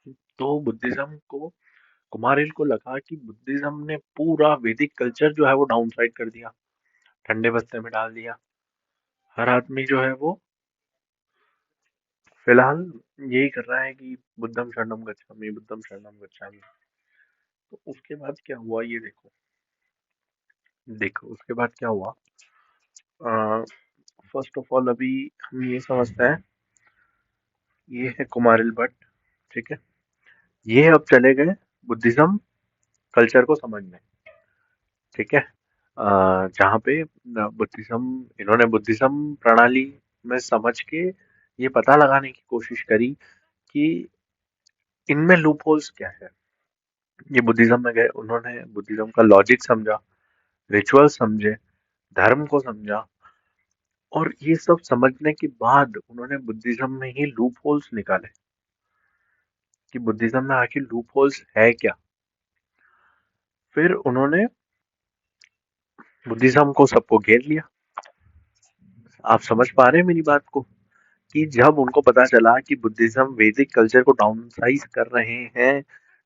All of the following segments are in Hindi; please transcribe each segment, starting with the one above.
तो बुद्धिज्म को, कुमारिल को लगा कि बुद्धिज्म ने पूरा वैदिक कल्चर जो है वो डाउनसाइड कर दिया, ठंडे बस्ते में डाल दिया। हर आदमी जो है वो फिलहाल यही कर रहा है कि बुद्धम शरणम गच्छामि, बुद्धम शरणम गच्छामि। तो उसके बाद क्या हुआ ये देखो। देखो उसके बाद क्या हुआ। फर्स्ट ऑफ ऑल अभी हम ये समझते हैं, ये है कुमारिल भट्ट, ठीक है। ये अब चले गए बुद्धिज्म कल्चर को समझने, ठीक है। जहाँ पे बुद्धिज्म, इन्होंने बुद्धिज्म प्रणाली में समझ के ये पता लगाने की कोशिश करी कि इनमें लूप होल्स क्या है। ये बुद्धिज्म में गए, उन्होंने बुद्धिज्म का लॉजिक समझा, रिचुअल समझे, धर्म को समझा, और ये सब समझने के बाद उन्होंने बुद्धिज्म में ही लूप होल्स निकाले कि बुद्धिज्म में आखिर लूप होल्स है क्या। फिर उन्होंने बुद्धिज्म को सबको घेर लिया। आप समझ पा रहे हैं मेरी बात को, कि जब उनको पता चला कि बुद्धिज्म वैदिक कल्चर को डाउनसाइज कर रहे हैं,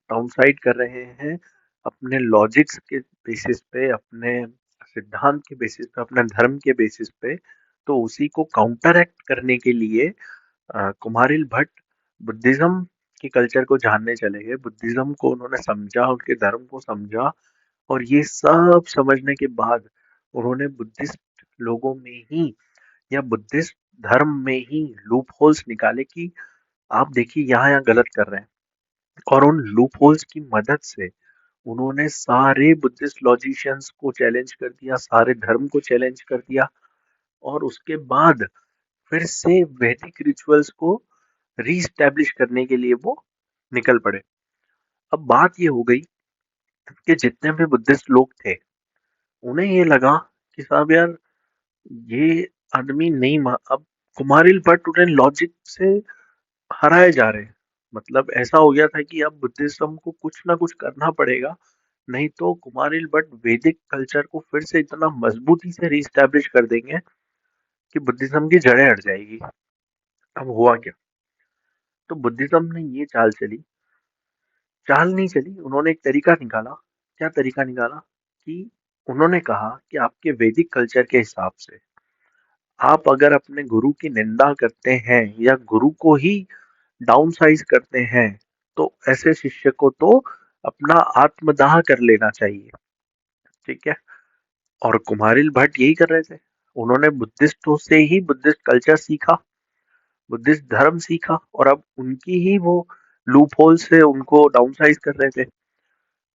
डाउनसाइड कर रहे हैं अपने लॉजिक्स के बेसिस पे, अपने सिद्धांत के बेसिस पे, अपने धर्म के बेसिस पे, तो उसी को काउंटर एक्ट करने के लिए कुमारिल भट्ट बुद्धिज्म के कल्चर को जानने चले गए। बुद्धिज्म को उन्होंने समझा, उनके धर्म को समझा, और ये सब समझने के बाद उन्होंने बुद्धिस्ट लोगों में ही, या बुद्धिस्ट धर्म में ही लूप होल्स निकाले कि आप देखिए यहाँ यहाँ गलत कर रहे हैं। और उन लूप होल्स की मदद से उन्होंने सारे बुद्धिस्ट लॉजिशियंस को चैलेंज कर दिया, सारे धर्म को चैलेंज कर दिया, और उसके बाद फिर से वैदिक रिचुअल्स को रीस्टैब्लिश करने के लिए वो निकल पड़े। अब बात ये हो गई कि जितने भी बुद्धिस्ट लोग थे, उन्हें ये लगा कि साहब यार, ये आदमी नहीं अब कुमारिल भट्ट उन्हें लॉजिक से हराए जा रहे हैं। मतलब ऐसा हो गया था कि अब बुद्धिज्म को कुछ ना कुछ करना पड़ेगा, नहीं तो कुमारिल भट्ट वैदिक कल्चर को फिर से इतना मजबूती से रीस्टैब्लिश कर देंगे कि बुद्धिज्म की जड़ें हट जाएगी। अब हुआ क्या। तो बुद्धिज्म ने ये चाल चली, चाल नहीं चली, उन्होंने एक तरीका निकाला। क्या तरीका निकाला कि उन्होंने कहा कि आपके वैदिक कल्चर के हिसाब से आप अगर अपने गुरु की निंदा करते हैं या गुरु को ही डाउन साइज करते हैं, तो ऐसे शिष्य को तो अपना आत्मदाह कर लेना चाहिए, ठीक है। और कुमारिल भट्ट यही कर रहे थे। उन्होंने बुद्धिस्टों से ही बुद्धिस्ट कल्चर सीखा, बुद्धिस्ट धर्म सीखा, और अब उनकी ही वो लूप होल से उनको डाउन साइज कर रहे थे।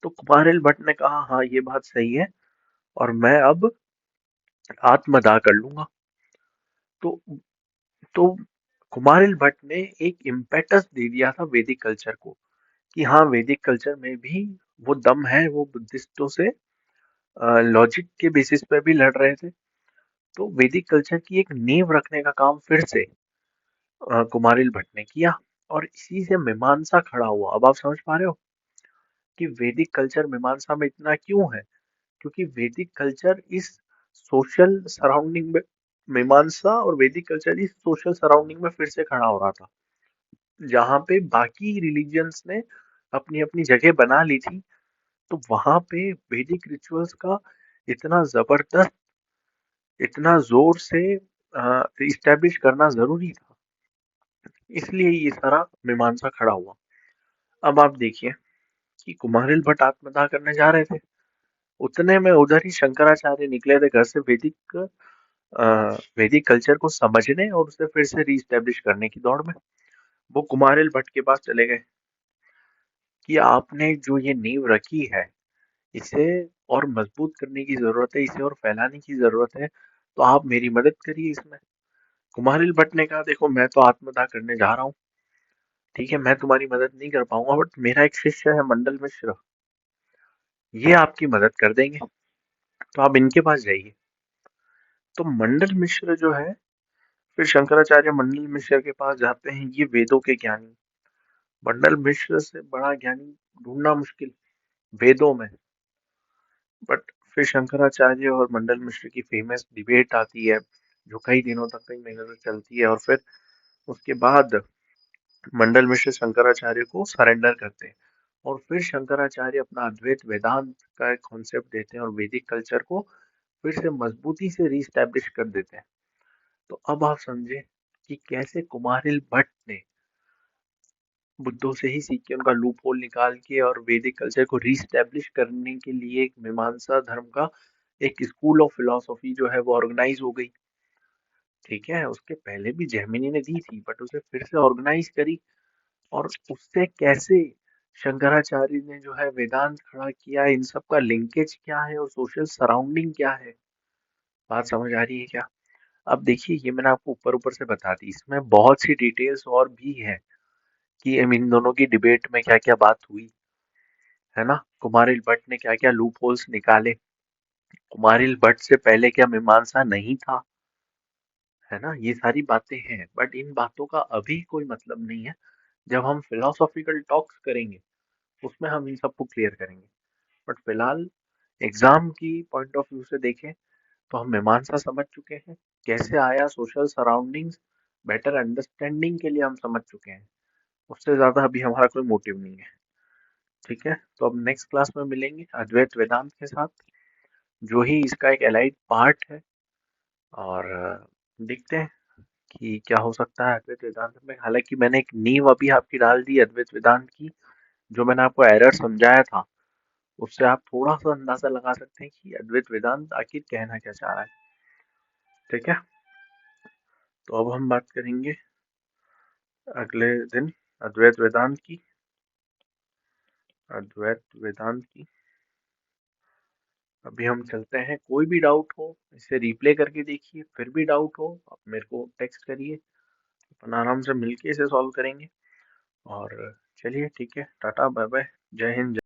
तो कुमारिल भट्ट ने कहा हाँ ये बात सही है, और मैं अब आत्मदाह कर लूंगा। तो तो कुमारिल भट्ट ने एक इम्पेटस दे दिया था वैदिक कल्चर को, कि हाँ वैदिक कल्चर में भी वो दम है, वो बुद्धिस्टों से लॉजिक के बेसिस पे भी लड़ रहे थे। तो वैदिक कल्चर की एक नींव रखने का काम फिर से कुमारिल भट्ट ने किया, और इसी से मीमांसा खड़ा हुआ। अब आप समझ पा रहे हो कि वैदिक कल्चर मीमांसा में इतना क्यों है, क्योंकि वैदिक कल्चर इस सोशल सराउंडिंग में, मीमांसा और वैदिक कल्चर इस सोशल सराउंडिंग में फिर से खड़ा हो रहा था, जहाँ पे बाकी रिलीजियंस ने अपनी अपनी जगह बना ली थी। तो वहां पे वैदिक रिचुअल्स का इतना जबरदस्त, इतना जोर से इस्टेब्लिश करना जरूरी था, इसलिए ये सारा मीमांसा खड़ा हुआ। अब आप देखिए कि कुमारिल भट्ट आत्मदाह करने जा रहे थे, उतने में उधर ही शंकराचार्य निकले थे घर से, अ, वैदिक कल्चर को समझने और उसे फिर से रीस्टेब्लिश करने की दौड़ में। वो कुमारिल भट्ट के पास चले गए कि आपने जो ये नींव रखी है, इसे और मजबूत करने की जरूरत है, इसे और फैलाने की जरूरत है, तो आप मेरी मदद करिए इसमें। कुमारिल भट्ट ने कहा देखो मैं तो आत्मदाह करने जा रहा हूँ, ठीक है, मैं तुम्हारी मदद नहीं कर पाऊंगा, बट मेरा एक शिष्य है मंडल मिश्र, ये आपकी मदद कर देंगे, तो आप इनके पास जाइए। तो मंडल मिश्र जो है, फिर शंकराचार्य मंडल मिश्र के पास जाते हैं, ये वेदों के ज्ञानी। मंडल मिश्र से बड़ा ज्ञानी ढूंढना मुश्किल वेदों में। बट फिर शंकराचार्य और मंडल मिश्र की फेमस डिबेट आती है, जो कई दिनों तक, कई महीनों तक चलती है, और फिर उसके बाद मंडल मिश्र शंकराचार्य को सरेंडर करते हैं और फिर शंकराचार्य अपना अद्वैत वेदांत का एक कॉन्सेप्ट देते हैं और वैदिक कल्चर को फिर से मजबूती से रीस्टैब्लिश कर देते हैं। तो अब आप समझे कि कैसे कुमारिल भट्ट ने बुद्धों से ही सीख के उनका लूप होल निकाल के और वैदिक कल्चर को रीस्टैब्लिश करने के लिए एक मीमांसा धर्म का एक स्कूल ऑफ फिलोसॉफी जो है वो ऑर्गेनाइज हो गई। ठीक है, उसके पहले भी जैमिनी ने दी थी बट उसे फिर से ऑर्गेनाइज करी और उससे कैसे शंकराचार्य ने जो है वेदांत खड़ा किया, इन सब का लिंकेज क्या है और सोशल सराउंडिंग क्या है। बात समझ आ रही है क्या? अब देखिए, ये मैंने आपको ऊपर ऊपर से बता दी, इसमें बहुत सी डिटेल्स और भी है कि इन दोनों की डिबेट में क्या क्या बात हुई, है ना। कुमारिल भट्ट ने क्या क्या लूप होल्स निकाले, कुमारिल भट्ट से पहले क्या मीमांसा नहीं था, है ना। ये सारी बातें हैं बट इन बातों का अभी कोई मतलब नहीं है। जब हम फिलोसॉफिकल टॉक्स करेंगे उसमें हम इन सबको क्लियर करेंगे। बट फिलहाल एग्जाम की पॉइंट ऑफ व्यू से देखें तो हम मीमांसा समझ चुके हैं, कैसे आया सोशल सराउंडिंग्स, बेटर अंडरस्टैंडिंग के लिए हम समझ चुके हैं। उससे ज्यादा अभी हमारा कोई मोटिव नहीं है। ठीक है, तो अब नेक्स्ट क्लास में मिलेंगे अद्वैत वेदांत के साथ, जो ही इसका एक एलाइड पार्ट है। और देखते हैं कि क्या हो सकता है अद्वैत वेदांत में। हालांकि मैंने एक नींव अभी आपकी डाल दी अद्वैत वेदांत की, जो मैंने आपको एरर समझाया था उससे आप थोड़ा सा अंदाजा लगा सकते हैं कि अद्वैत वेदांत आखिर कहना क्या चाह रहा है। ठीक है, तो अब हम बात करेंगे अगले दिन अद्वैत वेदांत की। अद्वैत वेदांत की अभी हम चलते हैं। कोई भी डाउट हो इसे रिप्ले करके देखिए, फिर भी डाउट हो आप मेरे को टेक्स्ट करिए, अपन आराम से मिलके इसे सॉल्व करेंगे। और चलिए ठीक है, टाटा बाय बाय, जय हिंद।